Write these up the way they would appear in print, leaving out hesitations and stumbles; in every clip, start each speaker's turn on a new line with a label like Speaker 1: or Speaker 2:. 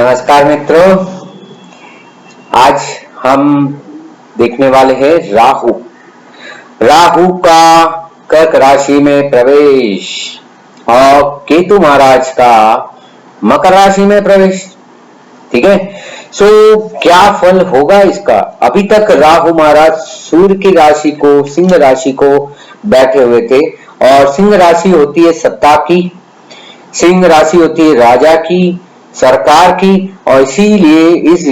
Speaker 1: नमस्कार मित्रों, आज हम देखने वाले हैं राहु। राहु का कर्क राशि में प्रवेश और केतु महाराज का मकर राशि में प्रवेश। ठीक है, क्या फल होगा इसका? अभी तक राहु महाराज सूर्य की राशि को, सिंह राशि को बैठे हुए थे और सिंह राशि होती है सत्ता की, सिंह राशि होती है राजा की, सरकार की। और इसीलिए इस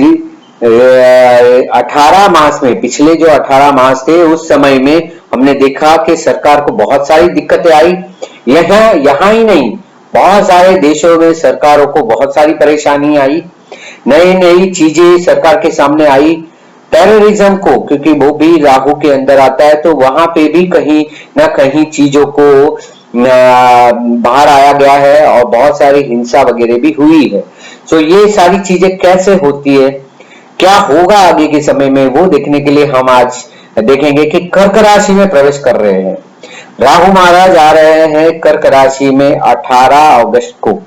Speaker 1: 18 मास में, पिछले जो 18 मास थे उस समय में हमने देखा कि सरकार को बहुत सारी दिक्कतें आई। यहाँ ही नहीं, बहुत सारे देशों में सरकारों को बहुत सारी परेशानी आई, नई नई चीजें सरकार के सामने आई। टेररिज्म को, क्योंकि वो भी राहु के अंदर आता है, तो वहां पे भी कहीं ना कहीं चीजों को बाहर आया गया है और बहुत सारी हिंसा वगैरह भी हुई है। ये सारी चीजें कैसे होती है, क्या होगा आगे के समय में, वो देखने के लिए हम आज देखेंगे कि कर्क राशि में प्रवेश कर रहे हैं। राहु महाराज आ रहे हैं कर्क राशि में 18 अगस्त को।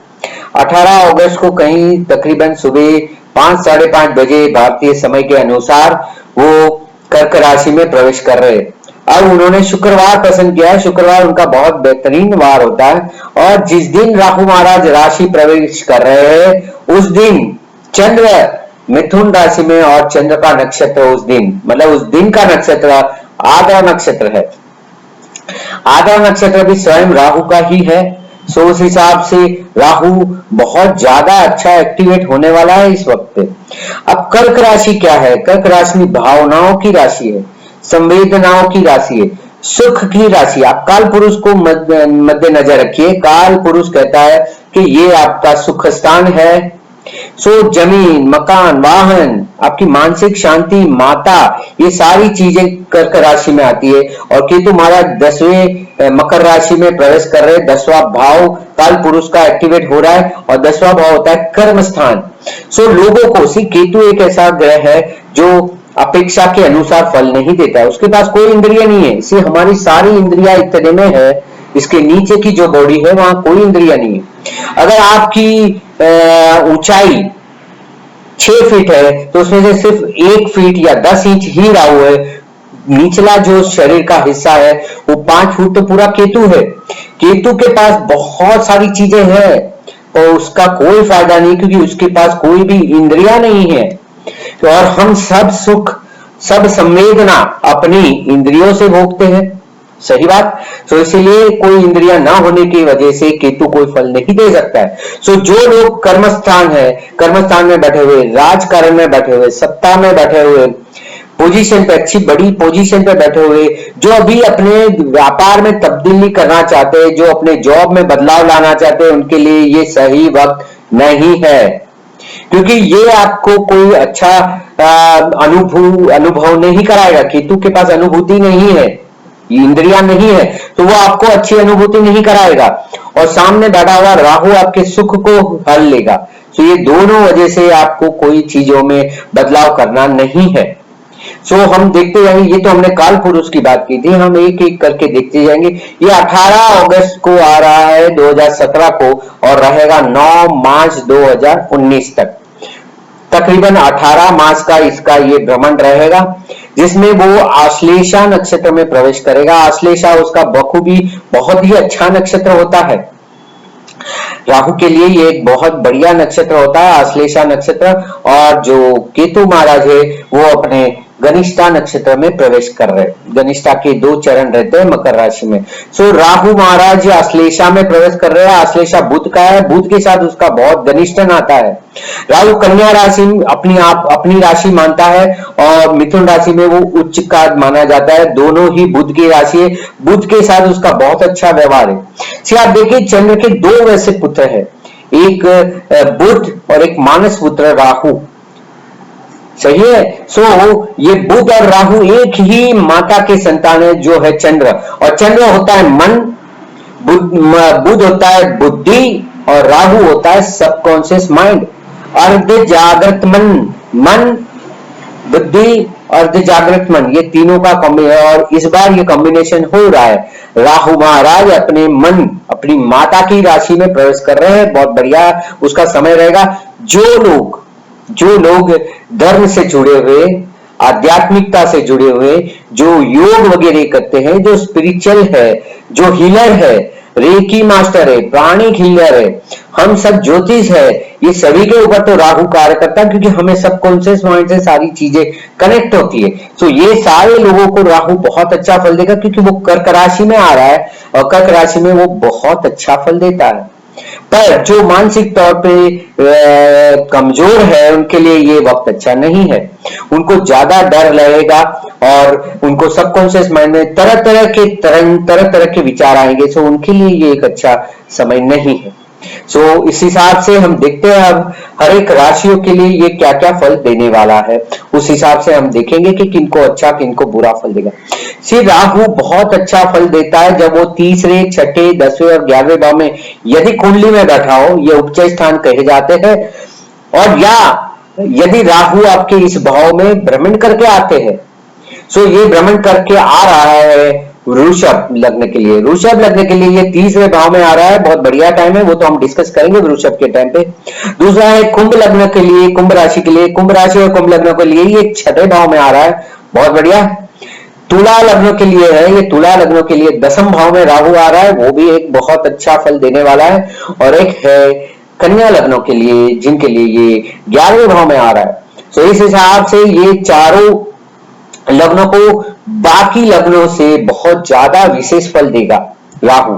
Speaker 1: 18 अगस्त को कहीं तकरीबन सुबह 5 साढ़े 5 बजे भारतीय समय के अनुसार वो कर्क राशि में प्रवेश कर रहे हैं। अब उन्होंने शुक्रवार पसंद किया है। शुक्रवार उनका बहुत बेहतरीन वार होता है और जिस दिन राहु महाराज राशि प्रवेश कर रहे हैं उस दिन चंद्र मिथुन राशि में, और चंद्र का नक्षत्र उस दिन, मतलब उस दिन का नक्षत्र आद्रा नक्षत्र है। आद्रा नक्षत्र भी स्वयं राहु का ही है। उस हिसाब से राहु बहुत ज्यादा अच्छा एक्टिवेट होने वाला है इस वक्त पे। अब कर्क राशि क्या है? कर्क राशि भावनाओं की राशि है, संवेदनाओं की राशि है, सुख की राशि। आप काल पुरुष को मद्देनजर रखिए। काल पुरुष कहता है कि ये आपका सुख स्थान है। जमीन, मकान, वाहन, आपकी मानसिक शांति, माता, ये सारी चीजें कर्क राशि में आती है। और केतु महाराज 10वें मकर राशि में प्रवेश कर रहे हैं। 10वां भाव काल पुरुष का एक्टिवेट हो रहा है और 10वां भाव होता है कर्म स्थान। लोगों को, केतु एक ऐसा ग्रह है जो अपेक्षा के अनुसार फल नहीं देता है। उसके पास कोई इंद्रिय नहीं है। इसे हमारी सारी इंद्रियां इतने में है, इसके नीचे की जो बॉडी है वहां कोई इंद्रिया नहीं है। अगर आपकी ऊंचाई 6 फीट है तो उसमें से सिर्फ 1 फीट या 10 इंच ही राहु है। निचला जो शरीर का हिस्सा है वो 5 फुट तो पूरा केतु है। केतु के पास बहुत सारी चीजें हैं और उसका कोई फायदा नहीं, क्योंकि उसके पास कोई भी इंद्रिया नहीं है। और हम सब सुख, सब संवेदना अपनी इंद्रियों से भोगते हैं। सही बात। इसीलिए कोई इंद्रिया ना होने की वजह से केतु कोई फल नहीं दे सकता है। जो लोग कर्मस्थान है, कर्मस्थान में बैठे हुए, राजकारण में बैठे हुए, सत्ता में बैठे हुए, पोजीशन पे, अच्छी बड़ी पोजीशन पे बैठे हुए, जो अभी अपने व्यापार में तब्दीली करना चाहते हैं, जो अपने जॉब में बदलाव लाना चाहते हैं, उनके लिए ये सही वक्त नहीं है। क्योंकि ये आपको कोई अच्छा अनुभव नहीं कराएगा। केतु के पास अनुभूति नहीं है, इंद्रिया नहीं है, तो वो आपको अच्छी अनुभूति नहीं कराएगा। और सामने बैठा हुआ राहु आपके सुख को हल लेगा। ये दोनों वजह से आपको कोई चीजों में बदलाव करना नहीं है। हम देखते जाएंगे। ये तो हमने काल पुरुष की बात की थी, हम एक एक करके देखते जाएंगे। ये 18 अगस्त को आ रहा है 2017 को और रहेगा 9 मार्च 2019 तक। तकरीबन 18 मास का इसका ये भ्रमण रहेगा, जिसमें वो आश्लेषा नक्षत्र में प्रवेश करेगा। आश्लेषा उसका बखूबी बहुत ही अच्छा नक्षत्र होता है। राहु के लिए ये एक बहुत बढ़िया नक्षत्र होता है, आश्लेषा नक्षत्र। और जो केतु महाराज है वो अपने गनिष्ठा नक्षत्र में प्रवेश कर रहे हैं। गनिष्ठा के 2 चरण रहते हैं मकर राशि में। राहु महाराज आश्लेषा में प्रवेश कर रहे हैं। आश्लेषा बुध का है, बुध के साथ उसका बहुत घनिष्ठ नाता है। राहु कन्या राशि अपनी राशि मानता है और मिथुन राशि में वो उच्च का माना जाता है। दोनों ही बुध की राशि है, बुध के साथ उसका बहुत अच्छा व्यवहार है। आप देखिए, चंद्र के 2 वैसे पुत्र है, एक बुध और एक मानस पुत्र राहु। सही है। ये बुध और राहु एक ही माता के संतान है, जो है चंद्र। और चंद्र होता है मन, बुध होता है बुद्धि और राहु होता है सबकॉन्शियस माइंड, अर्ध जागृत मन, बुद्धि अर्ध जागृत मन, ये तीनों का और इस बार ये कॉम्बिनेशन हो रहा है। राहु महाराज अपने मन, अपनी माता की राशि में प्रवेश कर रहे हैं, बहुत बढ़िया उसका समय रहेगा। जो लोग धर्म से जुड़े हुए, आध्यात्मिकता से जुड़े हुए, जो योग वगैरह करते हैं, जो स्पिरिचुअल है, जो हीलर है, रेकी मास्टर है, प्राणिक हीलर है, हम सब ज्योतिष है, ये सभी के ऊपर तो राहु कार्य करता है, क्योंकि हमें सबकॉन्शियस माइंड से सारी चीजें कनेक्ट होती है। तो ये सारे लोगों को राहु बहुत अच्छा फल देगा, क्योंकि वो कर्क राशि में आ रहा है और कर्क राशि में वो बहुत अच्छा फल देता है। पर जो मानसिक तौर पे कमजोर है, उनके लिए ये वक्त अच्छा नहीं है। उनको ज्यादा डर लगेगा और उनको सबकॉन्शियस माइंड में तरह तरह के विचार आएंगे। सो उनके लिए ये एक अच्छा समय नहीं है। सो इस हिसाब से हम देखते हैं अब हर एक राशियों के लिए ये क्या क्या फल देने वाला है, उस हिसाब से हम देखेंगे कि किनको अच्छा किनको बुरा फल देगा। राहु बहुत अच्छा फल देता है जब वो तीसरे, छठे, 10वें और 11वें भाव में यदि कुंडली में बैठा हो, ये उपचय स्थान कहे जाते हैं। और या यदि राहु आपके इस भाव में भ्रमण करके आते हैं, सो ये भ्रमण करके आ रहा है वृषभ लग्न के लिए। वृषभ लग्न के लिए ये तीसरे भाव में आ रहा है, बहुत बढ़िया टाइम है, वो तो हम डिस्कस करेंगे वृषभ के टाइम पे। दूसरा है कुंभ लग्न के लिए, कुंभ राशि के लिए, कुंभ राशि और कुंभ लग्न के लिए ये छठे भाव में आ रहा है, बहुत बढ़िया। तुला लग्न के लिए है, ये तुला लग्न के लिए 10वें भाव में राहु आ रहा है, वो भी एक बहुत अच्छा फल देने वाला है। और एक है कन्या लग्नों के लिए, जिनके लिए ये 11वें भाव में आ रहा है। तो इस हिसाब से ये चारों लग्नों को बाकी लग्नों से बहुत ज्यादा विशेष फल देगा राहु।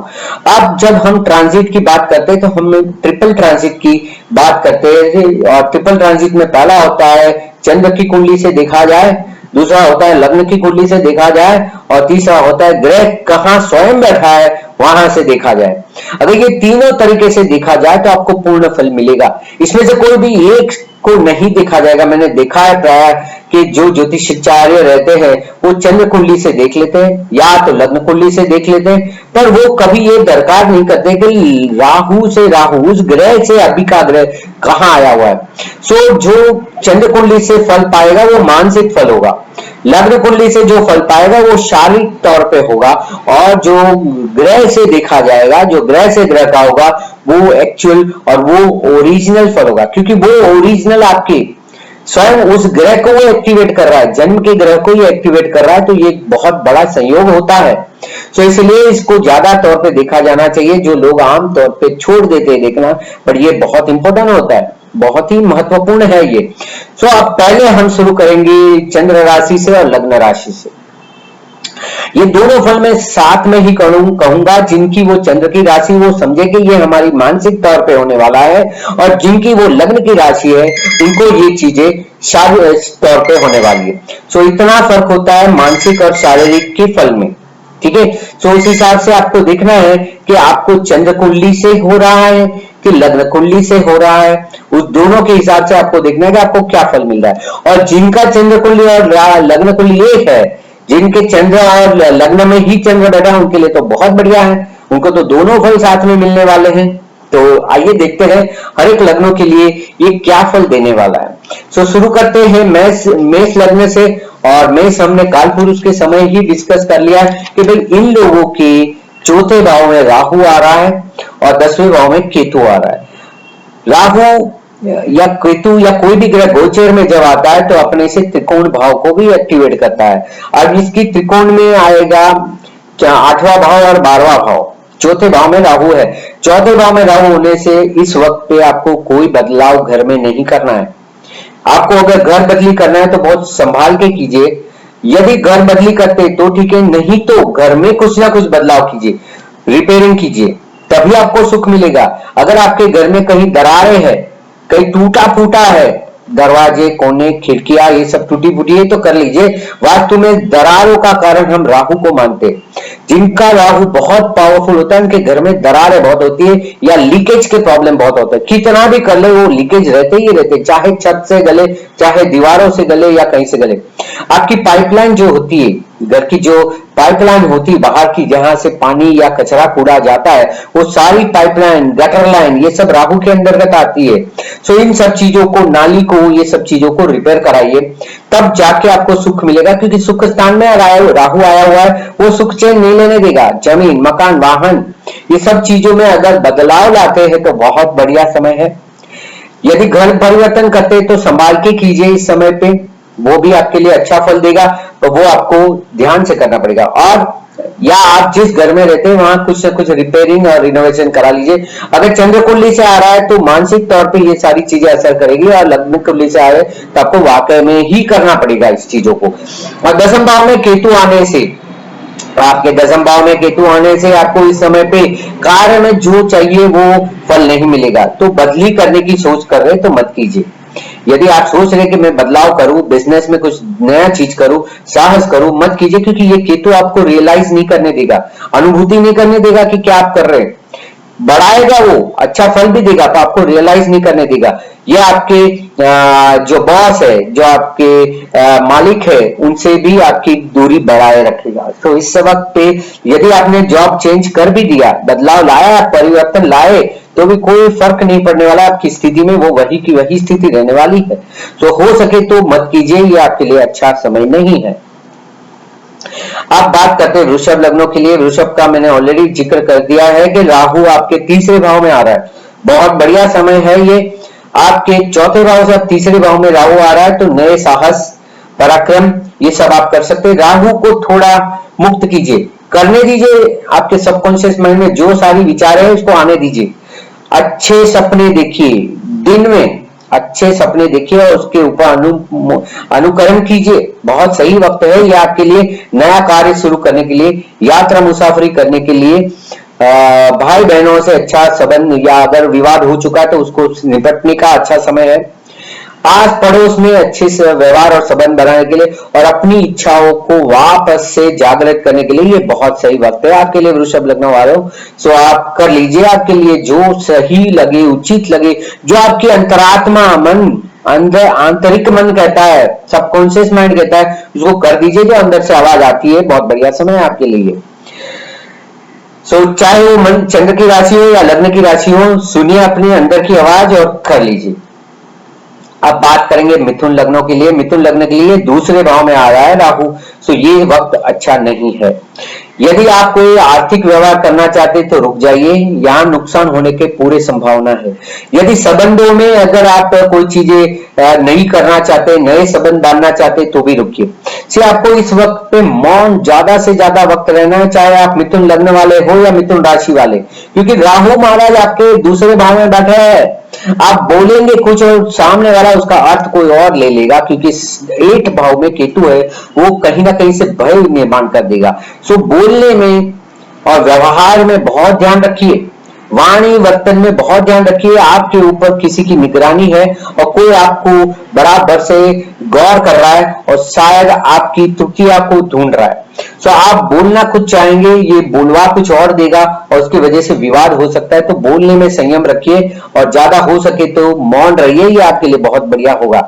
Speaker 1: अब जब हम ट्रांजिट की बात करते हैं तो हम ट्रिपल ट्रांजिट की बात करते हैं। और ट्रिपल ट्रांजिट में पहला होता है चंद्र की कुंडली से देखा जाए, दूसरा होता है लग्न की कुंडली से देखा जाए, और तीसरा होता है ग्रह कहां स्वयं बैठा है वहां से देखा जाए। अगर ये तीनों तरीके से देखा जाए तो आपको पूर्ण फल मिलेगा। इसमें से कोई भी एक को नहीं देखा जाएगा। मैंने देखा है प्राय कि जो ज्योतिषाचार्य रहते हैं वो चंद्र कुंडली से देख लेते हैं या तो लग्न कुंडली से देख लेते हैं, पर वो कभी ये दरकार नहीं करते कि राहु से, राहु उस ग्रह से अभी का ग्रह कहां आया हुआ है। सो जो चंद्र कुंडली से फल पाएगा वो मानसिक फल होगा, लग्न कुंडली से जो फल पाएगा वो शारीरिक तौर पे होगा, और जो ग्रह से देखा जाएगा, जो ग्रह से ग्रह का होगा वो एक्चुअल और वो ओरिजिनल फल होगा, क्योंकि वो ओरिजिनल आपके स्वयं उस ग्रह को वो एक्टिवेट कर रहा है, जन्म के ग्रह को ही एक्टिवेट कर रहा है। तो ये बहुत बड़ा संयोग होता है। तो इसलिए इसको ज्यादा तौर पे देखा जाना चाहिए, जो लोग आम तौर पे छोड़ देते हैं देखना, पर ये बहुत इंपॉर्टेंट होता है, बहुत ही महत्वपूर्ण है ये। सो अब पहले हम शुरू करेंगे चंद्र राशि से और लग्न राशि से। ये दोनों फल मैं साथ में ही कहूंगा। जिनकी वो चंद्र की राशि वो समझे कि ये हमारी मानसिक तौर पे होने वाला है, और जिनकी वो लग्न की राशि है उनको ये चीजें शारीरिक तौर पे होने वाली है। सो इतना फर्क होता है मानसिक और शारीरिक के फल में, ठीक है। सो उस हिसाब से आपको देखना है कि आपको चंद्र कुंडली से हो रहा है कि लग्न कुंडली से हो रहा है, उस दोनों के हिसाब से आपको देखना है कि आपको क्या फल मिल रहा है। और जिनका चंद्र कुंडली और लग्न कुंडली एक है, जिनके चंद्र और लग्न में ही चंद्र बैठा है, उनके लिए तो बहुत बढ़िया है, उनको तो दोनों फल साथ में मिलने वाले हैं। तो आइए देखते हैं हर एक लग्नों के लिए ये क्या फल देने वाला है। सो शुरू करते हैं मेष लग्न से। और मेष हमने काल पुरुष के समय ही डिस्कस कर लिया कि भाई इन लोगों के चौथे भाव में राहु आ रहा है और 10वें भाव में केतु आ रहा है। राहु या केतु या कोई भी ग्रह गोचर में जब आता है तो अपने से त्रिकोण भाव को भी एक्टिवेट करता है। अब इसकी त्रिकोण में आएगा 8वां भाव और 12वां भाव। चौथे भाव में राहु है, चौथे भाव में राहु होने से इस वक्त पे आपको कोई बदलाव घर में नहीं करना है। आपको अगर घर बदली करना है तो बहुत संभाल के कीजिए। यदि घर बदली करते तो ठीक है, नहीं तो घर में कुछ ना कुछ बदलाव कीजिए, रिपेयरिंग कीजिए, तभी आपको सुख मिलेगा। अगर आपके घर में कहीं दरारें हैं, कहीं टूटा फूटा है, दरवाजे, कोने, खिड़कियां ये सब टूटी फूटी है तो कर लीजिए। वास्तु में दरारों का कारण हम राहु को मानते हैं। जिनका राहु बहुत पावरफुल होता है उनके घर में दरारें बहुत होती है या लीकेज के प्रॉब्लम बहुत होता है। कितना भी कर ले वो लीकेज रहते ही रहते, चाहे छत से गले, चाहे दीवारों से गले या कहीं से गले। आपकी पाइपलाइन जो होती है घर की जो पाइपलाइन होती बाहर की, जहां से पानी या कचरा कूड़ा जाता है, वो सारी पाइपलाइन, गटर लाइन, ये सब राहु के अंतर्गत आती है। सो इन सब चीजों को, नाली को, ये सब चीजों को रिपेयर कराइए, तब जाके आपको सुख मिलेगा। क्योंकि सुख स्थान में राहु आया हुआ है, वो सुख चैन नहीं लेने देगा। जमीन, मकान, वाहन, ये सब चीजों में अगर बदलाव लाते हैं तो बहुत बढ़िया समय है। यदि घर परिवर्तन करते हैं तो संभाल के कीजिए इस समय पे, वो भी आपके लिए अच्छा फल देगा। तो वो आपको ध्यान से करना पड़ेगा। और या आप जिस घर में रहते हैं वहां कुछ ना कुछ रिपेयरिंग और रिनोवेशन करा लीजिए। अगर चंद्र कुंडली से आ रहा है तो मानसिक तौर पे ये सारी चीजें असर करेगी, और लग्न कुंडली से आ रहे तो आपको वाकई में ही करना पड़ेगा इस चीजों को। और दसम भाव में केतु आने से, आपके दसम भाव में केतु आने से आपको इस समय पे कार्य में जो चाहिए वो फल नहीं मिलेगा। तो बदली करने की सोच कर रहे तो मत कीजिए। यदि आप सोच रहे कि मैं बदलाव करूं, बिजनेस में कुछ नया चीज करूं, साहस करूं, मत कीजिए। क्योंकि ये केतु आपको रियलाइज नहीं करने देगा, अनुभूति नहीं करने देगा कि क्या आप कर रहे हैं। बढ़ाएगा, वो अच्छा फल भी देगा तो आपको रियलाइज नहीं करने देगा। ये आपके जो बॉस है, जो आपके मालिक है, उनसे भी आपकी दूरी बढ़ाए रखेगा। तो इस वक्त पे यदि आपने जॉब चेंज कर भी दिया, बदलाव लाया, परिवर्तन लाए, तो भी कोई फर्क नहीं पड़ने वाला आपकी स्थिति में, वो वही की वही स्थिति रहने वाली है। तो हो सके तो मत कीजिए, ये आपके लिए अच्छा समय नहीं है। अब बात करते हैं वृषभ लग्नों के लिए। वृषभ का मैंने ऑलरेडी जिक्र कर दिया है कि राहु आपके तीसरे भाव में आ रहा है, बहुत बढ़िया समय है ये। आपके चौथे भाव से अब तीसरे भाव में राहु आ रहा है, तो नए साहस, पराक्रम, ये सब आप कर सकते हैं। राहु को थोड़ा मुक्त कीजिए, करने दीजिए। आपके सबकॉन्शियस माइंड में जो सारी विचार है उसको आने दीजिए। अच्छे सपने देखिए, दिन में अच्छे सपने देखिए और उसके ऊपर अनुकरण कीजिए। बहुत सही वक्त है ये आपके लिए, नया कार्य शुरू करने के लिए, यात्रा मुसाफरी करने के लिए, भाई बहनों से अच्छा संबंध, या अगर विवाद हो चुका है तो उसको निपटने का अच्छा समय है। आस पड़ोस में अच्छे से व्यवहार और संबंध बनाने के लिए और अपनी इच्छाओं को वापस से जागृत करने के लिए ये बहुत सही वक्त है आपके लिए वृषभ लग्न वालों। सो आप कर लीजिए, आपके लिए जो सही लगे, उचित लगे, जो आपकी अंतरात्मा, मन, अंदर आंतरिक मन कहता है, सबकॉन्शियस माइंड कहता है, उसको कर दीजिए। जो अंदर से आवाज आती है, बहुत बढ़िया समय है आपके लिए। सो चाहे वो मन चंद्र की राशि हो या लग्न की राशि हो, सुनिए अपने अंदर की आवाज और कर लीजिए। अब बात करेंगे मिथुन लग्नों के लिए। मिथुन लग्न के लिए दूसरे भाव में आ रहा है राहु, तो ये वक्त अच्छा नहीं है। यदि आप कोई आर्थिक व्यवहार करना चाहते तो रुक जाइए, यहाँ नुकसान होने के पूरे संभावना है। यदि संबंधों में अगर आप कोई चीजें नहीं करना चाहते, नए संबंध बांधना चाहते तो भी रुकिए। आपको इस वक्त पे मौन ज्यादा से ज्यादा वक्त रहना है, चाहे आप मिथुन लग्न वाले हो या मिथुन राशि वाले, क्योंकि राहु महाराज आपके दूसरे भाव में बैठा है। आप बोलेंगे कुछ और सामने वाला उसका अर्थ कोई और ले लेगा, क्योंकि 8 भाव में केतु है, वो कहीं ना कहीं से भय निर्माण कर देगा। सो बोलने में और व्यवहार में बहुत ध्यान रखिए, वाणी वर्तन में बहुत ध्यान रखिए। आपके ऊपर किसी की निगरानी है और कोई आपको बराबर से गौर कर रहा है और शायद आपकी त्रुटियां को ढूंढ रहा है। सो आप बोलना कुछ चाहेंगे, ये बोलवा कुछ और देगा और उसकी वजह से विवाद हो सकता है। तो बोलने में संयम रखिए और ज्यादा हो सके तो मौन रहिए, ये आपके लिए बहुत बढ़िया होगा।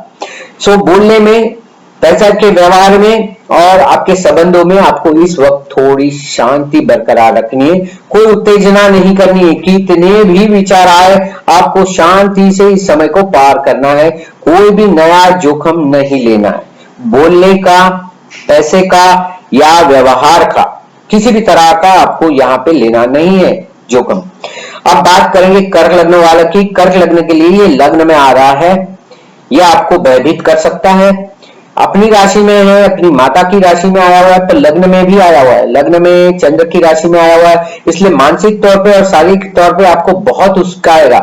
Speaker 1: सो बोलने में, पैसा के व्यवहार में और आपके संबंधों में आपको इस वक्त थोड़ी शांति बरकरार रखनी है। कोई उत्तेजना नहीं करनी है, कितने भी विचार आए आपको शांति से इस समय को पार करना है। कोई भी नया जोखिम नहीं लेना है, बोलने का, पैसे का या व्यवहार का, किसी भी तरह का आपको यहाँ पे लेना नहीं है जोखिम। अब बात करेंगे कर्क लग्न वाले की। कर्क लग्न के लिए ये लग्न में आ रहा है, ये आपको भयभीत कर सकता है। अपनी राशि में है, अपनी माता की राशि में आया हुआ है, तो लग्न में भी आया हुआ है, लग्न में चंद्र की राशि में आया हुआ है। इसलिए मानसिक तौर पे और शारीरिक तौर पे आपको बहुत उस्काएगा,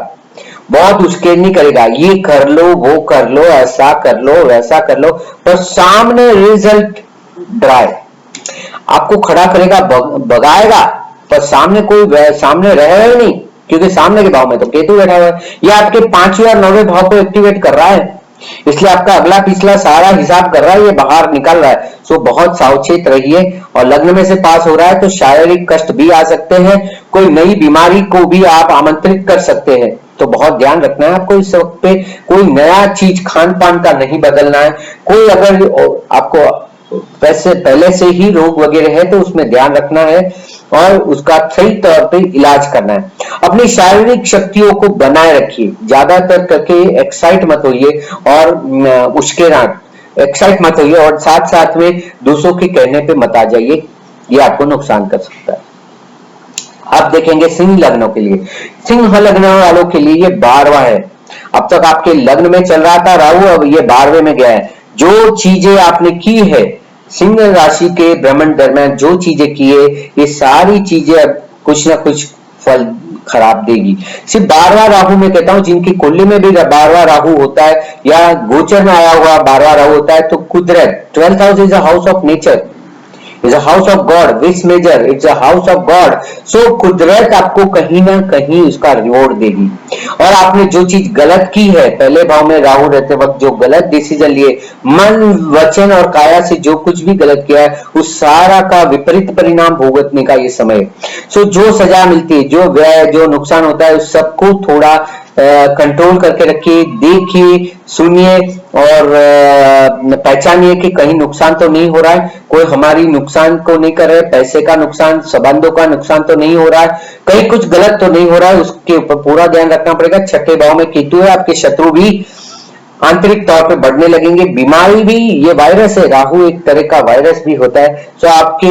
Speaker 1: बहुत उस्केरनी करेगा। ये कर लो, वो कर लो, ऐसा कर लो, वैसा कर लो, पर सामने रिजल्ट ड्राई आपको खड़ा करेगा, भगाएगा, पर सामने कोई सामने रहेगा ही नहीं, क्योंकि सामने के भाव में तो केतु बैठा हुआ है। ये आपके 5वें और 9वें भाव को एक्टिवेट कर रहा है, इसलिए आपका अगला पिछला सारा हिसाब कर रहा है, ये बाहर निकल रहा है। सो बहुत सावचेत रहिए। और लग्न में से पास हो रहा है तो शारीरिक कष्ट भी आ सकते हैं, कोई नई बीमारी को भी आप आमंत्रित कर सकते हैं। तो बहुत ध्यान रखना है आपको इस वक्त पे। कोई नया चीज खान पान का नहीं बदलना है। कोई अगर आपको पहले से ही रोग वगैरह है तो उसमें ध्यान रखना है और उसका सही तौर पे इलाज करना है। अपनी शारीरिक शक्तियों को बनाए रखिए, ज्यादातर करके एक्साइट मत होइए और एक्साइट मत होइए और साथ साथ में दूसरों के कहने पे मत आ जाइए, ये आपको नुकसान कर सकता है। आप देखेंगे सिंह लग्नों के लिए, सिंह लग्न वालों के लिए ये 12वां है। अब तक आपके लग्न में चल रहा था राहु, अब ये 12वें में गया है। जो चीजें आपने की है सिंह राशि के भ्रमण दरमियान, जो चीजें की है, ये सारी चीजें अब कुछ ना कुछ फल खराब देगी। सिर्फ 12वां राहु में कहता हूं, जिनकी कुंडली में भी 12वां राहु होता है या गोचर में आया हुआ 12वां राहु होता है, तो कुदरत 12th house is a house of nature, is a house of God, which major it's a house of God. So कुदरत आपको कहीं ना कहीं उसका रिवॉर्ड देगी। और आपने जो चीज गलत की है, पहले भाव में राहु रहते वक्त जो गलत डिसीजन लिए, मन वचन और काया से जो कुछ भी गलत किया है, उस सारा का विपरीत परिणाम भुगतने का ये समय है। सो जो सजा मिलती है, जो व्यय, जो नुकसान होता है, उस सबको थोड़ा कंट्रोल करके रखिए, देखिए, सुनिए और पहचानिए कि कहीं नुकसान तो नहीं हो रहा है, कोई हमारी नुकसान को नहीं कर रहे, पैसे का नुकसान, संबंधों का नुकसान तो नहीं हो रहा है, कहीं कुछ गलत तो नहीं हो रहा है, उसके ऊपर पूरा ध्यान रखना पड़ेगा। छठे भाव में केतु है, आपके शत्रु भी आंतरिक तौर पे बढ़ने लगेंगे। बीमारी भी, ये वायरस है, राहु एक तरह का वायरस भी होता है, तो आपके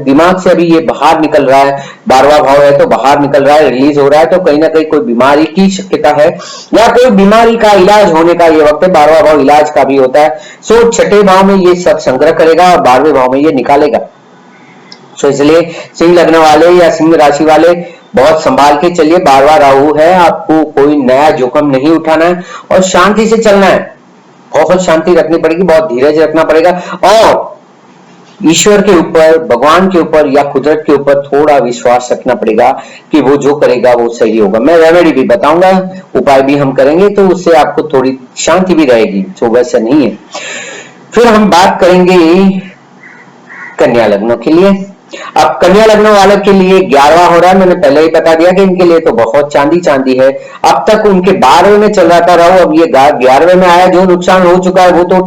Speaker 1: दिमाग से अभी ये बाहर निकल रहा है, 12वां भाव है तो बाहर निकल रहा है, रिलीज हो रहा है, तो कहीं ना कहीं कोई बीमारी की शक्यता है या कोई बीमारी का इलाज होने का ये वक्त है। 12वां भाव इलाज का भी होता है। सो छठे भाव में ये सब संग्रह करेगा और 12वें भाव में ये निकालेगा। सो इसलिए सिंह लग्न वाले या सिंह राशि वाले बहुत संभाल के चलिए, 12वां राहु है, आपको कोई नया जोखिम नहीं उठाना है और शांति से चलना है। बहुत शांति रखनी पड़ेगी, बहुत धीरज रखना पड़ेगा और ईश्वर के ऊपर, भगवान के ऊपर या कुदरत के ऊपर थोड़ा विश्वास रखना पड़ेगा कि वो जो करेगा वो सही होगा। मैं रेमेडी भी बताऊंगा, उपाय भी हम करेंगे, तो उससे आपको थोड़ी शांति भी रहेगी, तो वैसा नहीं है। फिर हम बात करेंगे कन्या लग्नों के लिए। अब कन्या लग्न वालों के लिए 11वां हो रहा है, मैंने पहले ही बता दिया कि इनके लिए तो बहुत चांदी चांदी है। अब तक उनके 12वें में चल रहा था राहु, अब ये 11वें में आया। जो नुकसान हो चुका है वो तो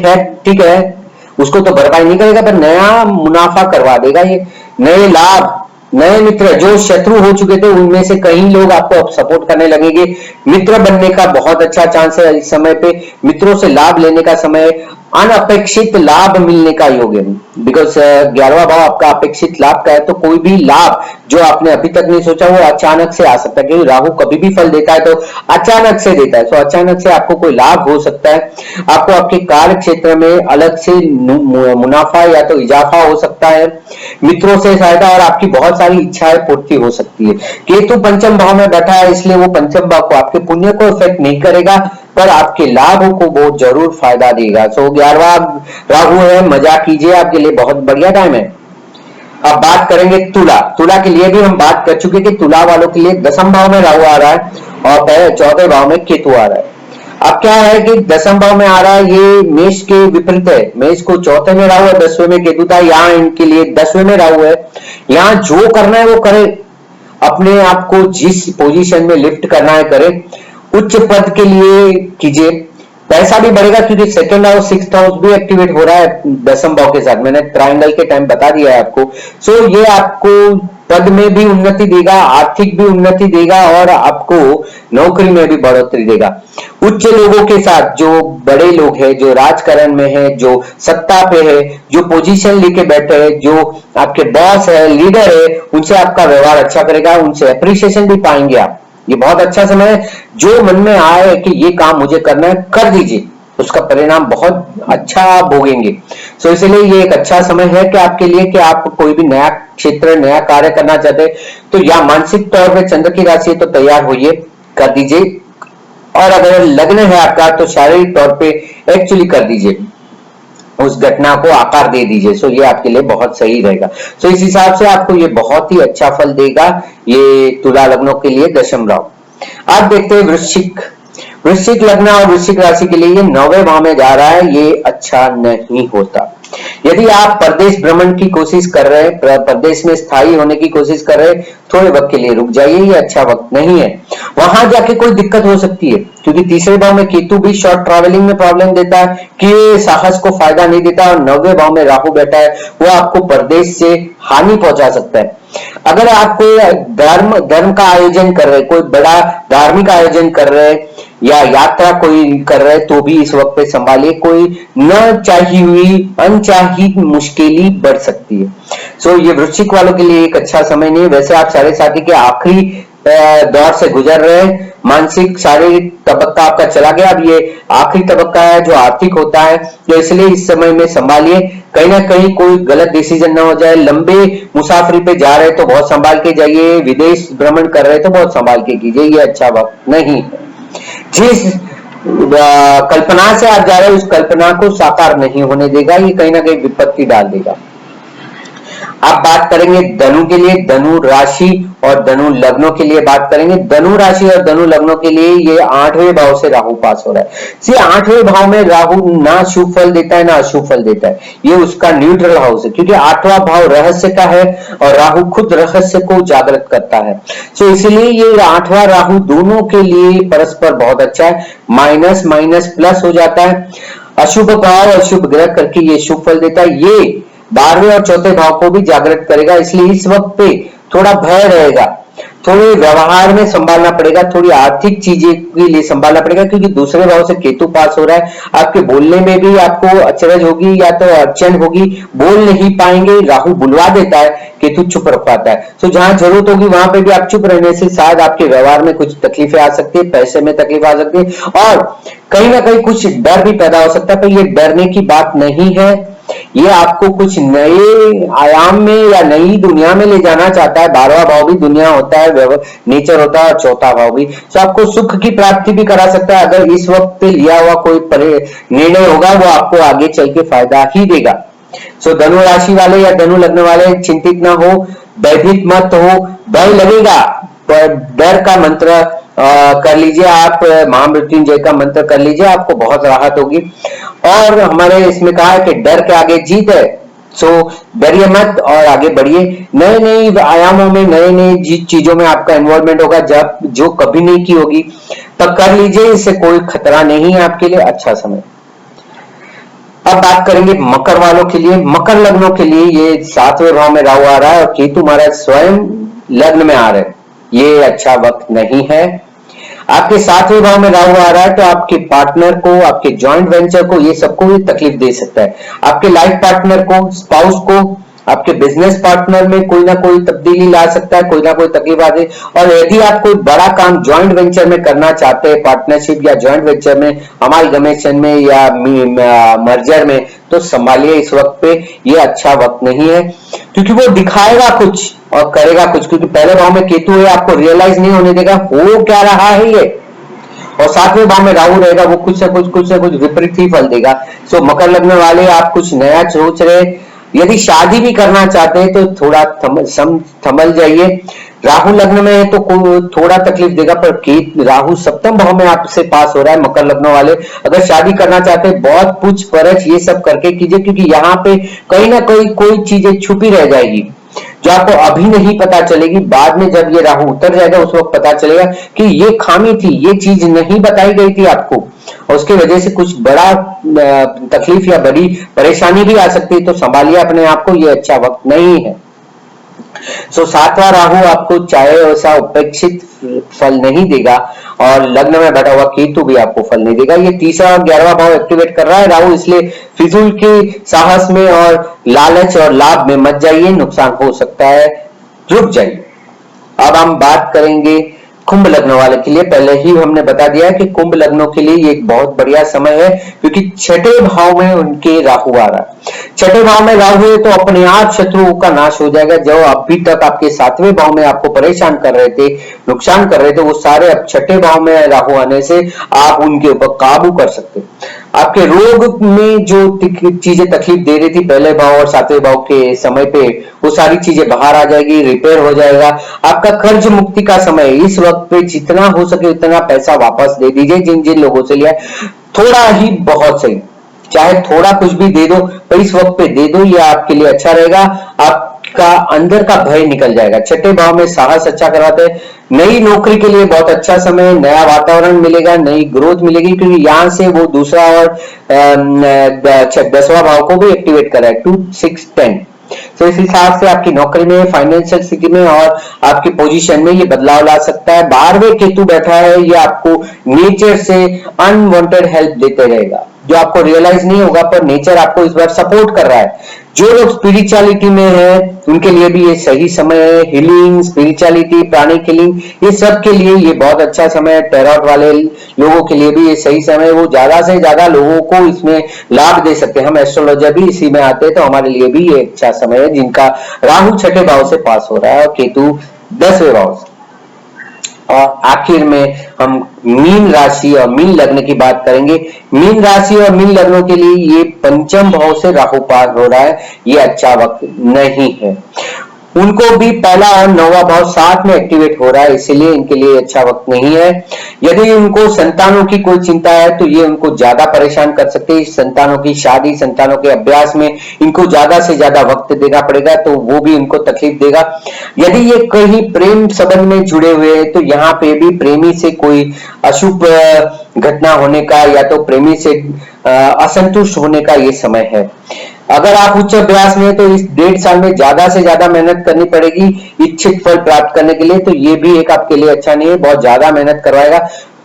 Speaker 1: ठीक है, उसको तो भरपाई नहीं करेगा, पर नया मुनाफा करवा देगा। ये नए लाभ, नए मित्र, जो शत्रु हो चुके थे उनमें से कई लोग आपको अब सपोर्ट करने लगेंगे। मित्र बनने का बहुत अच्छा चांस है इस समय पे, मित्रों से लाभ लेने का समय, अनअपेक्षित लाभ मिलने का योग है। बिकॉज 11वां भाव आपका अपेक्षित लाभ का है, तो कोई भी लाभ जो आपने अभी तक नहीं सोचा वो अचानक से आ सकता है, क्योंकि राहु कभी भी फल देता है तो अचानक से देता है। तो अचानक से आपको कोई लाभ हो सकता है, आपको आपके कार्य क्षेत्र में अलग से मुनाफा या तो इजाफा हो सकता है, मित्रों से सहायता और आपकी बहुत सारी इच्छाएं पूर्ति हो सकती है। केतु पंचम भाव में बैठा है, इसलिए वो पंचम भाव को, आपके पुण्य को इफेक्ट नहीं करेगा, पर आपके लाभ को वो जरूर फायदा देगा। सो 11वां राहु है, मजा कीजिए, आपके लिए बहुत बढ़िया टाइम है। अब बात करेंगे तुला के लिए भी हम बात कर चुके कि तुला वालों के लिए 10वें भाव में राहु आ रहा है और 14वें भाव में केतु आ रहा है। अब क्या है कि 10वें भाव में आ रहा है, ये मेष के विपरीत है। मेष को 4थे में राहु है, 10वें में केतु था, यहाँ इनके लिए 10वें में राहु है। यहाँ जो करना है वो करे, अपने आप को जिस पोजीशन में लिफ्ट करना है करे, उच्च पद के लिए कीजिए, पैसा भी बढ़ेगा क्योंकि 2nd हाउस 6th हाउस भी एक्टिवेट हो रहा है 10वें भाव के साथ। मैंने ट्रायंगल के टाइम बता दिया है आपको। सो ये आपको पद में भी उन्नति देगा, आर्थिक भी उन्नति देगा और आपको नौकरी में भी बढ़ोतरी देगा। उच्च लोगों के साथ, जो बड़े लोग हैं, जो राजकारण में है, जो सत्ता पे है, जो पोजीशन लेके बैठे हैं, जो आपके बॉस है, लीडर है, उनसे आपका व्यवहार अच्छा करेगा, उनसे अप्रिसिएशन भी पाएंगे आप। ये बहुत अच्छा समय है। जो मन में आए कि ये काम मुझे करना है, कर दीजिए, उसका परिणाम बहुत अच्छा आप भोगेंगे। सो इसलिए ये एक अच्छा समय है कि आपके लिए कि आप कोई भी नया क्षेत्र, नया कार्य करना चाहते हैं तो या मानसिक तौर पे चंद्र की राशि है तो तैयार होइए, कर दीजिए। और अगर लग्न है आपका तो शारीरिक तौर पे एक्चुअली कर दीजिए, उस घटना को आकार दे दीजिए। सो ये आपके लिए बहुत सही रहेगा। सो इस हिसाब से आपको ये बहुत ही अच्छा फल देगा, ये तुला लग्नों के लिए 10वें भाव। आप देखते हैं वृश्चिक लग्न और वृश्चिक राशि के लिए ये 9वें भाव में जा रहा है, ये अच्छा नहीं होता। यदि आप प्रदेश भ्रमण की कोशिश कर रहे हैं, प्रदेश में स्थायी होने की कोशिश कर रहे हैं, थोड़े वक्त के लिए रुक जाइए, ये अच्छा वक्त नहीं है। वहां जाके कोई दिक्कत हो सकती है, क्योंकि तीसरे भाव में केतु भी शॉर्ट ट्रैवलिंग में प्रॉब्लम देता है कि साहस को फायदा नहीं देता, और 9वें भाव में राहु बैठा है, वो आपको प्रदेश से हानि पहुंचा सकता है। अगर आप कोई धर्म का आयोजन कर रहे, कोई बड़ा धार्मिक आयोजन कर रहे या यात्रा कोई कर रहे, तो भी इस वक्त पे संभालिए, कोई न चाही हुई अनचाही मुश्किलें बढ़ सकती है। सो ये वृश्चिक वालों के लिए एक अच्छा समय नहीं है। वैसे आप 7.5 के आखिरी दौर से गुजर रहे हैं, मानसिक शारीरिक तबक्का आपका चला गया, अब ये आखिरी तबक्का है जो आर्थिक होता है, तो इसलिए इस समय में संभालिए, कहीं ना कहीं कोई गलत डिसीजन ना हो जाए। लंबे मुसाफरी पे जा रहे तो बहुत संभाल के जाइए, विदेश भ्रमण कर रहे तो बहुत संभाल के कीजिए, ये अच्छा वक्त नहीं है। जिस कल्पना से आप जा रहे हैं उस कल्पना को साकार नहीं होने देगा, ये कहीं ना कहीं विपत्ति डाल देगा। आप बात करेंगे धनु के लिए, धनु राशि और धनु लग्नों के लिए बात करेंगे। धनु राशि और धनु लग्नों के लिए ये 8वें भाव से राहु पास हो रहा है। 8वें भाव में राहु ना शुभ फल देता है ना अशुभ फल देता है, ये उसका न्यूट्रल हाउस है, क्योंकि 8वां भाव रहस्य का है और राहु खुद रहस्य को जागृत करता है। सो इसलिए ये 8वां राहु दोनों के लिए परस्पर बहुत अच्छा है, माइनस माइनस प्लस हो जाता है। अशुभ भाव अशुभ ग्रह करके ये शुभ फल देता है, ये 12वें और 4थे भाव को भी जागृत करेगा, इसलिए इस वक्त पे थोड़ा भय रहेगा, थोड़े व्यवहार में संभालना पड़ेगा, थोड़ी आर्थिक चीजें के लिए संभालना पड़ेगा, क्योंकि दूसरे भाव से केतु पास हो रहा है। आपके बोलने में भी आपको अचरज होगी या तो अड़चन होगी, बोल नहीं पाएंगे, राहु बुलवा देता है, केतु चुप रखवाता है। तो जहां जरूरत होगी वहां पे भी आप चुप रहने से शायद आपके व्यवहार में कुछ तकलीफें आ सकती है, पैसे में तकलीफ आ सकती है, और कहीं ना कहीं कुछ डर भी पैदा हो सकता है। पर ये डरने की बात नहीं है, ये आपको कुछ नए आयाम में या नई दुनिया में ले जाना चाहता है। 12वां भाव भी दुनिया होता है, नेचर होता है, और 4था भाव भी, तो आपको सुख की प्राप्ति भी करा सकता है। अगर इस वक्त पे लिया हुआ कोई निर्णय होगा वो आपको आगे चल के फायदा ही देगा। सो धनु राशि वाले या धनु लग्न वाले चिंतित ना हो, भयभीत मत हो, भय लगेगा पर डर का मंत्र कर लीजिए, आप महामृत्युंजय का मंत्र कर लीजिए, आपको बहुत राहत होगी। और हमारे इसमें कहा है कि डर के आगे जीत है, सो डरिए मत और आगे बढ़िए। नए नए आयामों में नए नए चीजों में आपका इन्वॉल्वमेंट होगा, जब जो कभी नहीं की होगी, तब कर लीजिए, इससे कोई खतरा नहीं है आपके लिए, अच्छा समय। अब बात करेंगे मकर वालों के लिए। मकर लग्नों के लिए ये 7वें भाव में राहु आ रहा है और केतु महाराज स्वयं लग्न में आ रहे हैं, ये अच्छा वक्त नहीं है। आपके 7वें भाव में राहु आ रहा है तो आपके पार्टनर को, आपके जॉइंट वेंचर को, ये सबको भी तकलीफ दे सकता है। आपके लाइफ पार्टनर को, स्पाउस को, आपके बिजनेस पार्टनर में कोई ना कोई तब्दीली ला सकता है, कोई ना कोई तकलीफ आ जाए। और यदि आप कोई बड़ा काम जॉइंट वेंचर में करना चाहते हैं, पार्टनरशिप या जॉइंट वेंचर में, अमालगमेशन में या मर्जर में, तो संभालिए इस वक्त पे, ये अच्छा वक्त नहीं है, क्योंकि वो दिखाएगा कुछ और करेगा कुछ, क्योंकि पहले भाव में केतु है, आपको रियलाइज नहीं होने देगा हो क्या रहा है ये, और 7वें भाव में राहु रहेगा, वो कुछ ना कुछ विपरीत ही फल देगा। सो मकर लग्न वाले आप कुछ नया सोच रहे, यदि शादी भी करना चाहते हैं तो थोड़ा थमल जाइए। राहु लग्न में है तो थोड़ा तकलीफ देगा, पर राहु 7वें भाव में आपसे पास हो रहा है। मकर लग्न वाले अगर शादी करना चाहते हैं, बहुत पूछ परछ ये सब करके कीजिए, क्योंकि यहाँ पे कहीं ना कहीं कोई चीजें छुपी रह जाएगी जो आपको अभी नहीं पता चलेगी, बाद में जब ये राहु उतर जाएगा उस वक्त पता चलेगा कि ये खामी थी, ये चीज नहीं बताई गई थी आपको, और उसकी वजह से कुछ बड़ा तकलीफ या बड़ी परेशानी भी आ सकती है। तो संभालिए अपने आप को, ये अच्छा वक्त नहीं है। सो 7वां राहु आपको चाहे वैसा उपेक्षित फल नहीं देगा, और लग्न में बैठा हुआ केतु भी आपको फल नहीं देगा। ये 3रा और 11वां भाव एक्टिवेट कर रहा है राहु, इसलिए फिजूल के साहस में और लालच और लाभ में मत जाइए, नुकसान हो सकता है, रुक जाइए। अब हम बात करेंगे कुंभ लग्न वाले के लिए। पहले ही हमने बता दिया कि कुंभ लग्नों के लिए ये एक बहुत बढ़िया समय है, क्योंकि 6ठे भाव में उनके राहु आ रहा है। 6ठे भाव में राहु है तो अपने आप शत्रुओं का नाश हो जाएगा। जो अभी तक आपके 7वें भाव में आपको परेशान कर रहे थे, नुकसान कर रहे थे, वो सारे अब 6ठे भाव में राहु आने से आप उनके ऊपर काबू कर सकते। आपके रोग में जो चीजें तकलीफ दे रही थी पहले भाव और 7वें भाव के समय पे, वो सारी चीजें बाहर आ जाएगी, रिपेयर हो जाएगा। आपका कर्ज मुक्ति का समय, इस वक्त पे जितना हो सके उतना पैसा वापस दे दीजिए जिन जिन लोगों से लिया, थोड़ा ही बहुत सही। चाहे थोड़ा कुछ भी दे दो, पर इस वक्त पे दे दो, ये आपके लिए अच्छा रहेगा। आपका अंदर का भय निकल जाएगा। छठे भाव में साहस अच्छा करवाते हैं। नई नौकरी के लिए बहुत अच्छा समय है, नया वातावरण मिलेगा, नई ग्रोथ मिलेगी, क्योंकि यहां से वो दूसरा और 10वां भाव को भी एक्टिवेट कर रहा है, 2, 6, 10। तो इस हिसाब से आपकी नौकरी में, फाइनेंशियल स्थिति में और आपकी पोजीशन में ये बदलाव ला सकता है। 12वें केतु बैठा है, ये आपको नेचर से अनवांटेड हेल्प देते रहेगा, जो आपको रियलाइज नहीं होगा, पर नेचर आपको इस बार सपोर्ट कर रहा है। जो लोग स्पिरिचुअलिटी में है उनके लिए भी ये सही समय है। हीलिंग, स्पिरिचुअलिटी, प्राणिक हीलिंग, ये सब के लिए ये बहुत अच्छा समय है। टैरोट वाले लोगों के लिए भी ये सही समय है, वो ज्यादा से ज्यादा लोगों को इसमें लाभ दे सकते हैं। हम एस्ट्रोलॉजर भी इसी में आते हैं, तो हमारे लिए भी ये अच्छा समय है। जिनका राहु छठे भाव से पास हो रहा है और केतु 10वें भाव से। और आखिर में हम मीन राशि और मीन लग्न की बात करेंगे। मीन राशि और मीन लग्नों के लिए ये पंचम भाव से राहु पार हो रहा है, ये अच्छा वक्त नहीं है। उनको भी पहला और 9वां भाव साथ में एक्टिवेट हो रहा है, इसीलिए इनके लिए अच्छा वक्त नहीं है। यदि उनको संतानों की कोई चिंता है तो ये उनको ज्यादा परेशान कर सकते हैं। संतानों की शादी, संतानों के अभ्यास में इनको ज्यादा से ज्यादा वक्त देना पड़ेगा, तो वो भी इनको तकलीफ देगा। यदि ये कहीं प्रेम संबंध में जुड़े हुए हैं तो यहाँ पे भी प्रेमी से कोई अशुभ घटना होने का या तो प्रेमी से असंतुष्ट होने का ये समय है। अगर आप उच्च अभ्यास में, तो इस 1.5 साल में ज्यादा से ज्यादा मेहनत करनी पड़ेगी इच्छित फल प्राप्त करने के लिए, तो ये भी एक आपके लिए अच्छा नहीं है, बहुत ज्यादा मेहनत करवाएगा।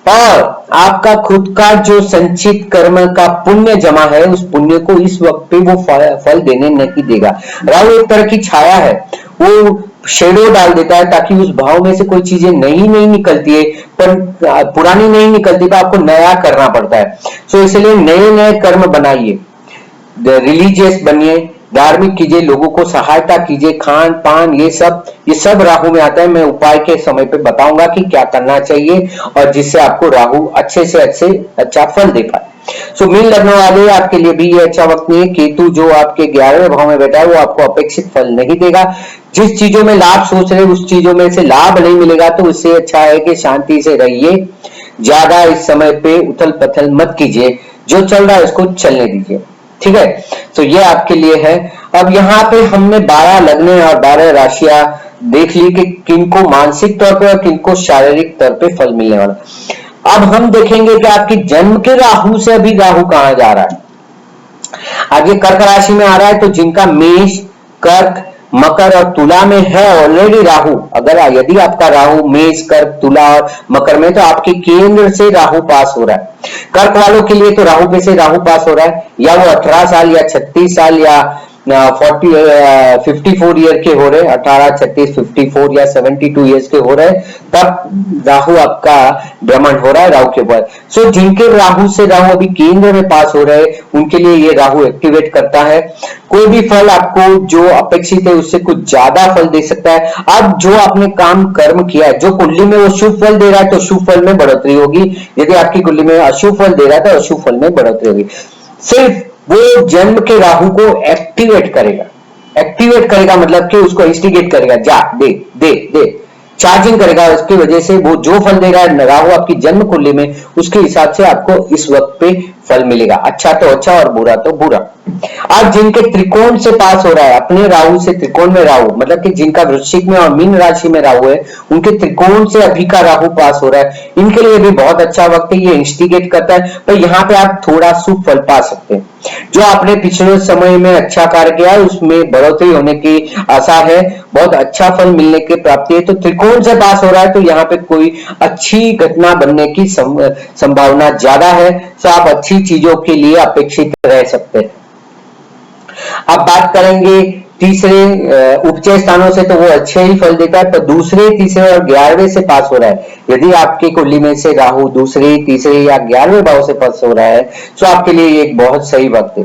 Speaker 1: और आपका खुद का जो संचित कर्म का पुण्य जमा है, उस पुण्य को इस वक्त पे वो फल देने नहीं देगा। राहु एक तरह की छाया है, वो शेडो डाल देता है, ताकि उस भाव में से कोई चीजें नई नहीं निकलती है, पर पुरानी नहीं निकलती तो आपको नया करना पड़ता है। सो इसलिए नए नए कर्म बनाइए, रिलीजियस बनिए, धार्मिक कीजिए, लोगों को सहायता कीजिए, खान पान ये सब राहु में आता है। मैं उपाय के समय पे बताऊंगा कि क्या करना चाहिए और जिससे आपको राहु अच्छे से अच्छा फल दे पाए। सो मीन लग्न वाले आपके लिए भी ये अच्छा वक्त नहीं है। केतु जो आपके 11वें भाव में बैठा है, वो आपको अपेक्षित फल नहीं देगा। जिस चीजों में लाभ सोच रहे उस चीजों में से लाभ नहीं मिलेगा, तो इससे अच्छा है कि शांति से रहिए। ज्यादा इस समय पे उथल पथल मत कीजिए, जो चल रहा है उसको चलने दीजिए, ठीक है। तो ये आपके लिए है। अब यहाँ पे हमने 12 लग्न और 12 राशियां देख ली कि किनको मानसिक तौर पे और किनको शारीरिक तौर पे फल मिलने वाला। अब हम देखेंगे कि आपकी जन्म के राहु से अभी राहु कहां जा रहा है। आगे कर्क राशि में आ रहा है, तो जिनका मेष, कर्क, मकर और तुला में है ऑलरेडी राहु, अगर यदि आपका राहु मेष, कर्क, तुला और मकर में, तो आपके केंद्र से राहु पास हो रहा है। कर्क वालों के लिए तो राहु पे से राहु पास हो रहा है, या वो 18 साल या 36 साल या 54 ईयर के हो रहे, 18, 36, 54 या 72 ईयर्स के हो रहे, तब राहु आपका भ्रमण हो रहा है राहु के ऊपर। सो जिनके राहु से राहु अभी केंद्र में पास हो रहे, उनके लिए ये राहु एक्टिवेट करता है। कोई भी फल आपको जो अपेक्षित है उससे कुछ ज्यादा फल दे सकता है। अब जो आपने काम कर्म किया है, जो कुंडली में वो शुभ फल दे रहा है, तो शुभ फल में बढ़ोतरी होगी। यदि आपकी कुंडली में अशुभ फल दे रहा है, तो अशुभ फल में बढ़ोतरी होगी। सिर्फ वो जन्म के राहु को एक्टिवेट करेगा मतलब कि उसको इंस्टिगेट करेगा, जा दे दे दे, चार्जिंग करेगा। उसकी वजह से वो जो फल देगा राहु आपकी जन्म कुंडली में, उसके हिसाब से आपको इस वक्त पे फल मिलेगा। अच्छा तो अच्छा और बुरा तो बुरा। आज जिनके त्रिकोण से पास हो रहा है, अपने राहु से त्रिकोण में राहु, मतलब कि जिनका वृश्चिक में और मीन राशि में राहु है, उनके त्रिकोण से अभी का राहु पास हो रहा है, इनके लिए भी बहुत अच्छा वक्त है। ये इंस्टिगेट करता है, पर यहाँ पे आप थोड़ा शुभ फल पा सकते हैं। जो आपने पिछले समय में अच्छा कार्य किया है उसमें बढ़ोतरी होने की आशा है, बहुत अच्छा फल मिलने की प्राप्ति है। तो त्रिकोण से पास हो रहा है, तो यहाँ पे कोई अच्छी घटना बनने की संभावना ज्यादा है। तो आप अच्छी चीजों के लिए अपेक्षित रह सकते हैं। अब बात करेंगे तीसरे उपचय स्थानों से, तो वो अच्छे ही फल देता है, पर दूसरे, तीसरे और 11वें से पास हो रहा है। यदि आपकी कुंडली में से राहु दूसरे, तीसरे या 11वें भाव से पास हो रहा है, तो आपके लिए एक बहुत सही वक्त है।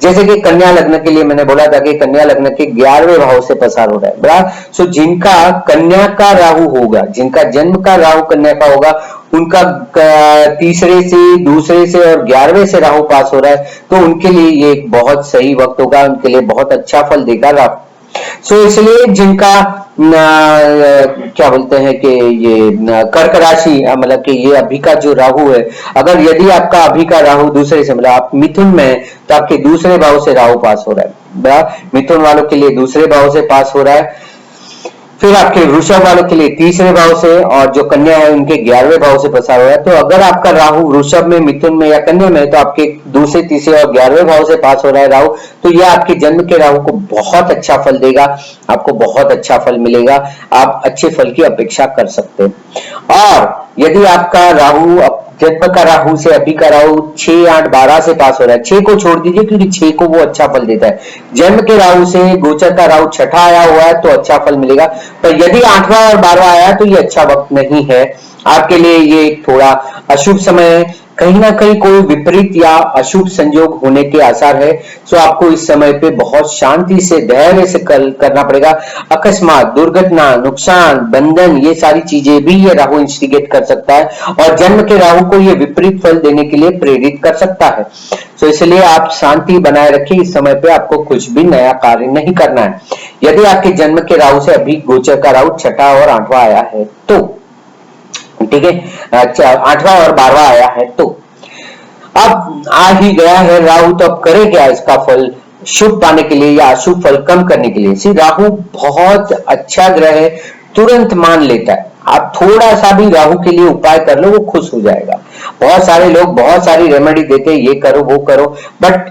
Speaker 1: जैसे कि कन्या लग्न के लिए मैंने बोला था कि कन्या लग्न के 11वें भाव से पसार हो रहा है, बराबर। सो जिनका कन्या का राहु होगा, जिनका जन्म का राहु कन्या का होगा, उनका तीसरे से, दूसरे से और 11वें से राहु पास हो रहा है, तो उनके लिए ये एक बहुत सही वक्त होगा, उनके लिए बहुत अच्छा फल देगा राहु। सो इसलिए जिनका क्या बोलते हैं कि ये कर्क राशि, मतलब कि ये अभी का जो राहु है, अगर यदि आपका अभी का राहु दूसरे से, मतलब आप मिथुन में है, तो आपके दूसरे भाव से राहु पास हो रहा है। मिथुन वालों के लिए दूसरे भाव से पास हो रहा है, फिर आपके वृषभ वालों के लिए तीसरे भाव से, और जो कन्या है उनके 11वें भाव से पसार हो रहा है। तो अगर आपका राहु वृषभ में, मिथुन में या कन्या में है, तो आपके दूसरे, तीसरे और 11वें भाव से पास हो रहा है राहु, तो यह आपके जन्म के राहु को बहुत अच्छा फल देगा, आपको बहुत अच्छा फल मिलेगा, आप अच्छे फल की अपेक्षा कर सकते हैं। और यदि आपका राहु जन्म का राहु से अभी का राहु 6, 8, 12 से पास हो रहा है, 6 को छोड़ दीजिए क्योंकि 6 को वो अच्छा फल देता है। जन्म के राहु से गोचर का राहु छठा आया हुआ है तो अच्छा फल मिलेगा, पर यदि 8वां और 12वां आया तो ये अच्छा वक्त नहीं है आपके लिए, ये थोड़ा अशुभ समय है, कहीं ना कहीं कोई विपरीत या अशुभ संयोग होने के आसार है। सो आपको इस समय पे बहुत शांति से, धैर्य से करना पड़ेगा। अकस्मात, दुर्घटना, नुकसान, बंधन, ये सारी चीजें भी ये राहु इंस्टिगेट कर सकता है, और जन्म के राहु को ये विपरीत फल देने के लिए प्रेरित कर सकता है। सो इसलिए आप शांति बनाए रखिए, इस समय पे आपको कुछ भी नया कार्य नहीं करना है। यदि आपके जन्म के राहु से अभी गोचर का राहु छठा और 8वां आया है तो ठीक है, 8वां और 12वां आया है तो अब आ ही गया है राहु, तो अब करे क्या इसका फल शुभ पाने के लिए या अशुभ फल कम करने के लिए। सी राहु बहुत अच्छा ग्रह है, तुरंत मान लेता है। आप थोड़ा सा भी राहु के लिए उपाय कर लो, वो खुश हो जाएगा। बहुत सारे लोग बहुत सारी रेमेडी देते हैं, ये करो वो करो, बट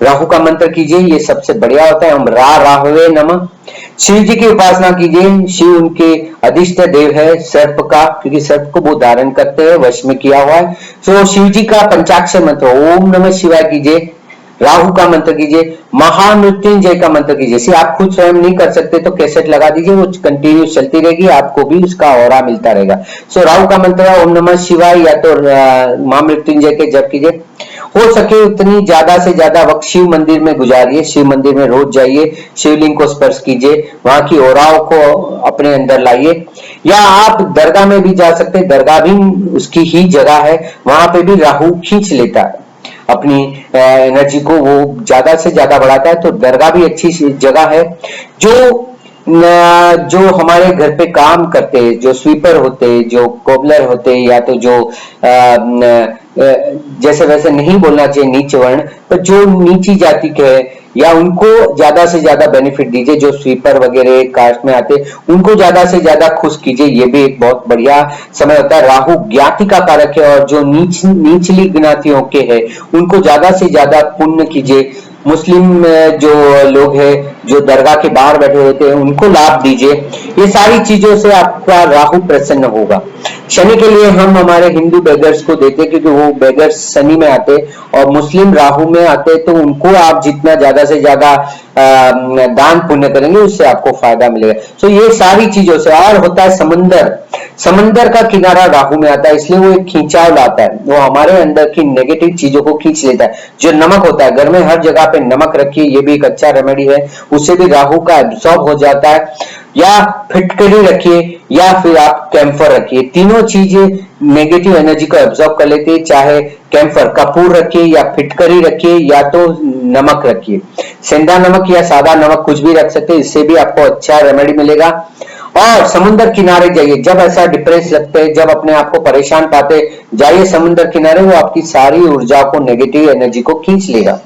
Speaker 1: राहु का मंत्र कीजिए, ये सबसे बढ़िया होता है। हम राहवे नमः, शिव जी की उपासना कीजिए। शिव उनके अधिष्ट देव है सर्प का, क्योंकि सर्प को वो धारण करते हैं, वश में किया हुआ है। तो शिव जी का पंचाक्षर मंत्र ओम नमः शिवाय कीजिए, राहु का मंत्र कीजिए, महामृत्युंजय का मंत्र कीजिए। से आप खुद स्वयं नहीं कर सकते तो कैसेट लगा दीजिए, वो कंटिन्यू चलती रहेगी, आपको भी उसका ऑरा मिलता रहेगा। सो राहु का मंत्र ओम नमः शिवाय या तो महामृत्युंजय के जप कीजिए। हो सके उतनी ज्यादा से ज्यादा वक्त शिव मंदिर में गुजारिए, शिव मंदिर में रोज जाइए, शिवलिंग को स्पर्श कीजिए, वहां की ओराओं को अपने अंदर लाइए, या आप दरगाह में भी जा सकते हैं, दरगाह भी उसकी ही जगह है, वहां पे भी राहु खींच लेता है अपनी एनर्जी को, वो ज्यादा से ज्यादा बढ़ाता है। तो दरगाह भी अच्छी जगह है। जो हमारे घर पे काम करते हैं, जो स्वीपर होते हैं, जो कोबलर होते हैं, या तो जो जैसे वैसे नहीं बोलना चाहिए नीच वर्ण, पर जो नीची जाति के है, या उनको ज्यादा से ज्यादा बेनिफिट दीजिए। जो स्वीपर वगैरह कास्ट में आते उनको ज्यादा से ज्यादा खुश कीजिए, ये भी एक बहुत बढ़िया समय होता है। राहु ज्ञाति का कारक है, और जो नीचली ज्ञातियों के है उनको ज्यादा से ज्यादा पुण्य कीजिए। मुस्लिम जो लोग हैं, जो दरगाह के बाहर बैठे होते हैं, उनको लाभ दीजिए। ये सारी चीजों से आपका राहु प्रसन्न होगा। शनि के लिए हम हमारे हिंदू बेगर्स को देते, क्योंकि वो बेगर्स शनि में आते और मुस्लिम राहु में आते, तो उनको आप जितना ज्यादा से ज्यादा दान पुण्य करेंगे उससे आपको फायदा मिलेगा। तो ये सारी चीजों से, और होता है समंदर का किनारा राहु में आता है, इसलिए वो एक खींचाव लाता है, वो हमारे अंदर की नेगेटिव चीजों को खींच लेता है। जो नमक होता है, घर में हर जगह पे नमक रखिए, ये भी एक अच्छा रेमेडी है, उससे भी राहु का एब्सॉर्ब हो जाता है। या फिटकरी रखिए, या फिर आप कैम्फर रखिए, तीनों चीजें नेगेटिव एनर्जी को एब्सॉर्ब कर लेते हैं। चाहे कैम्फर, कपूर रखिए, या फिटकरी रखिए, या तो नमक रखिए, सेंधा नमक या सादा नमक कुछ भी रख सकते हैं, इससे भी आपको अच्छा रेमेडी मिलेगा। और समुद्र किनारे जाइए, जब ऐसा डिप्रेस लगते हैं, जब अपने आप को परेशान पाते, जाइए समुद्र किनारे, वो आपकी सारी ऊर्जा को, नेगेटिव एनर्जी को खींच लेगा।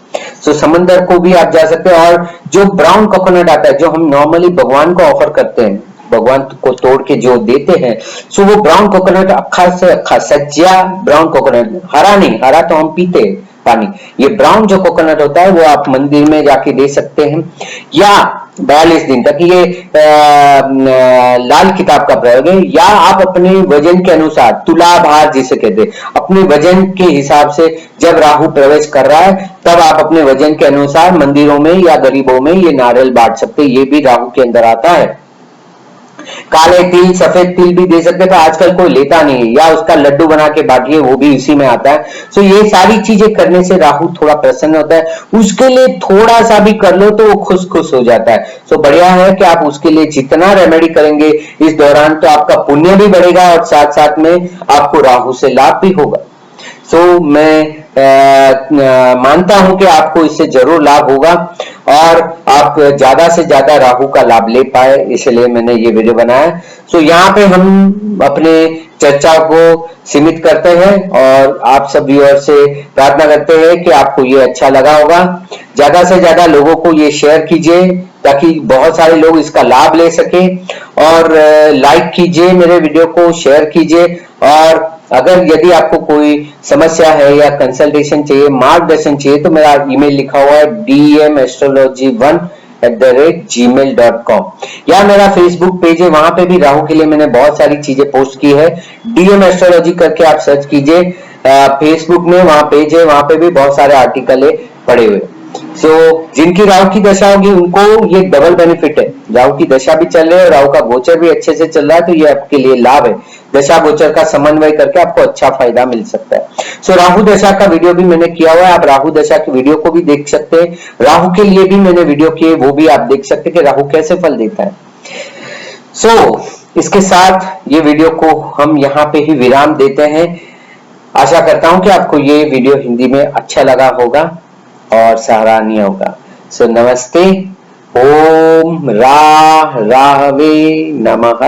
Speaker 1: सो समुद्र को भी आप जा सकते हैं। और जो ब्राउन कोकोनट आता है, जो हम नॉर्मली भगवान को ऑफर करते हैं, भगवान को तोड़ के जो देते हैं, सो वो ब्राउन कोकोनट, अक्खा से अक्खा सच्चा ब्राउन कोकोनट, हरा नहीं, हरा तो हम पीते हैं पानी, ये ब्राउन जो कोकोनट होता है वो आप मंदिर में जाके दे सकते हैं। या 42 दिन तक, ये लाल किताब का प्रयोग है। या आप अपने वजन के अनुसार, तुला भार जिसे कहते हैं, अपने वजन के हिसाब से, जब राहु प्रवेश कर रहा है तब आप अपने वजन के अनुसार मंदिरों में या गरीबों में ये नारियल बांट सकते हैं, ये भी राहु के अंदर आता है। काले तिल, सफेद तिल भी दे सकते, तो आजकल कोई लेता नहीं है, या उसका लड्डू बना के बांटिए, वो भी इसी में आता है। सो ये सारी चीजें करने से राहु थोड़ा प्रसन्न होता है। उसके लिए थोड़ा सा भी कर लो तो वो खुश हो जाता है। सो बढ़िया है कि आप उसके लिए जितना रेमेडी करेंगे इस दौरान, तो आपका पुण्य भी बढ़ेगा और साथ साथ में आपको राहु से लाभ भी होगा। सो मैं मानता हूं कि आपको इससे जरूर लाभ होगा और आप ज्यादा से ज्यादा राहु का लाभ ले पाए, इसलिए मैंने ये वीडियो बनाया। सो यहाँ पे हम अपने चर्चा को सीमित करते हैं और आप सब व्यूअर से प्रार्थना करते हैं कि आपको ये अच्छा लगा होगा। ज्यादा से ज्यादा लोगों को ये शेयर कीजिए ताकि बहुत सारे लोग इसका लाभ ले सके, और लाइक कीजिए मेरे वीडियो को, शेयर कीजिए। और अगर यदि आपको कोई समस्या है या कंसल्टेशन चाहिए, मार्गदर्शन चाहिए, तो मेरा ईमेल लिखा हुआ है dmastrology1@gmail.com, या मेरा फेसबुक पेज है, वहां पे भी राहु के लिए मैंने बहुत सारी चीजें पोस्ट की है। डीएम एस्ट्रोलॉजी करके आप सर्च कीजिए फेसबुक में, वहां पेज है, वहां पे भी बहुत सारे आर्टिकल है पड़े हुए। सो जिनकी राहु की दशा होगी उनको ये डबल बेनिफिट है, राहु की दशा भी चल रही है और राहु का गोचर भी अच्छे से चल रहा है, तो ये आपके लिए लाभ है। दशा गोचर का समन्वय करके आपको अच्छा फायदा मिल सकता है। सो राहु दशा का वीडियो भी मैंने किया हुआ है, आप राहु दशा की वीडियो को भी देख सकते हैं। राहु के लिए भी मैंने वीडियो किए, वो भी आप देख सकते हैं कि राहु कैसे फल देता है। सो इसके साथ ये वीडियो को हम यहाँ पे ही विराम देते हैं। आशा करता हूं कि आपको ये वीडियो हिंदी में अच्छा लगा होगा और सराहनीय होगा। सो नमस्ते, ओम राहवे नमः।